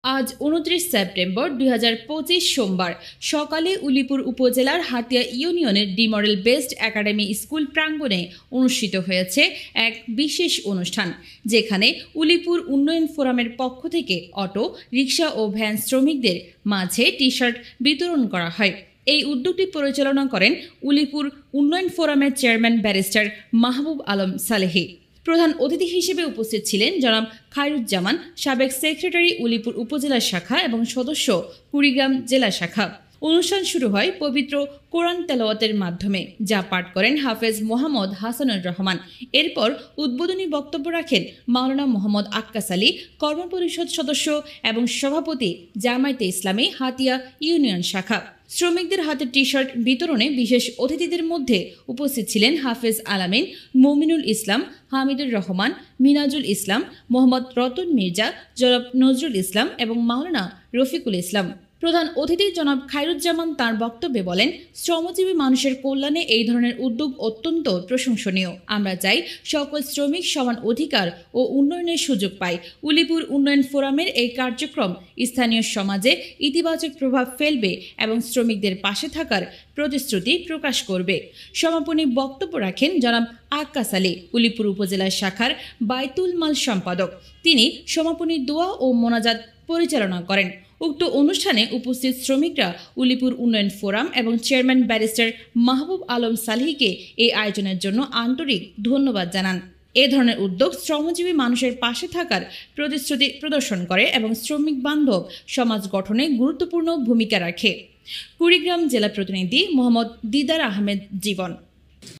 আজ ২৯ সেপ্টেম্বর ২০২৫ সোমবার সকালে উলিপুর উপজেলার হাতিয়া ইউনিয়নের D model best academy school প্রাঙ্গণে অনুষ্ঠিত হয়েছে এক বিশেষ অনুষ্ঠান, যেখানে উলিপুর উন্নয়ন ফোরামের পক্ষ থেকে অটো, রিকশা ও ভ্যান শ্রমিকদের মাঝে টি-শার্ট বিতরণ করা হয়। এই উদ্যোগটি পরিচালনা করেন উলিপুর উন্নয়ন ফোরামের চেয়ারম্যান ব্যারিস্টার মাহবুব আলম সালেহী। প্রধান অতিথি হিসেবে উপস্থিত ছিলেন জনাব খায়রুজ্জামান, সাবেক সেক্রেটারি উলিপুর উপজেলা শাখা এবং সদস্য কুড়িগ্রাম জেলা শাখা। অনুষ্ঠান শুরু হয় পবিত্র কোরআন তেলাওয়াতের মাধ্যমে, যা পাঠ করেন হাফেজ মোহাম্মদ হাসানুর রহমান। এরপর উদ্বোধনী বক্তব্য রাখেন মাওলানা মোহাম্মদ আক্কাস আলী, কর্মপরিষদ সদস্য এবং সভাপতি জামায়াতে ইসলামী হাতিয়া ইউনিয়ন শাখা। শ্রমিকদের হাতে টি-শার্ট বিতরণে বিশেষ অতিথিদের মধ্যে উপস্থিত ছিলেন হাফেজ আলামিন, মুমিনুল ইসলাম, হামিদুর রহমান, মিনাজুল ইসলাম, মোহাম্মদ রতন মির্জা, জনাব নজরুল ইসলাম এবং মাওলানা রফিকুল ইসলাম। প্রধান অতিথি জনাব খায়রুজ্জামান তাঁর বক্তব্যে বলেন, শ্রমজীবী মানুষের কল্যাণে এই ধরনের উদ্যোগ অত্যন্ত প্রশংসনীয়। আমরা চাই সকল শ্রমিক সমান অধিকার ও উন্নয়নের সুযোগ পায়। উলিপুর উন্নয়ন ফোরামের এই কার্যক্রম স্থানীয় সমাজে ইতিবাচক প্রভাব ফেলবে এবং শ্রমিকদের পাশে থাকার প্রতিশ্রুতি প্রকাশ করবে। সমাপনী বক্তব্য রাখেন জনাব আক্কাস আলী, উলিপুর উপজেলা শাখার বাইতুল মাল সম্পাদক। তিনি সমাপনী দোয়া ও মোনাজাত পরিচালনা করেন। উক্ত অনুষ্ঠানে উপস্থিত শ্রমিকরা উলিপুর উন্নয়ন ফোরাম এবং চেয়ারম্যান ব্যারিস্টার মাহবুব আলম সালেহীকে এই আয়োজনের জন্য আন্তরিক ধন্যবাদ জানান। এ ধরনের উদ্যোগ শ্রমজীবী মানুষের পাশে থাকার প্রতিশ্রুতি প্রদর্শন করে এবং শ্রমিক বান্ধব সমাজ গঠনে গুরুত্বপূর্ণ ভূমিকা রাখে। কুড়িগ্রাম জেলা প্রতিনিধি মোহাম্মদ দিদার আহমেদ জীবন।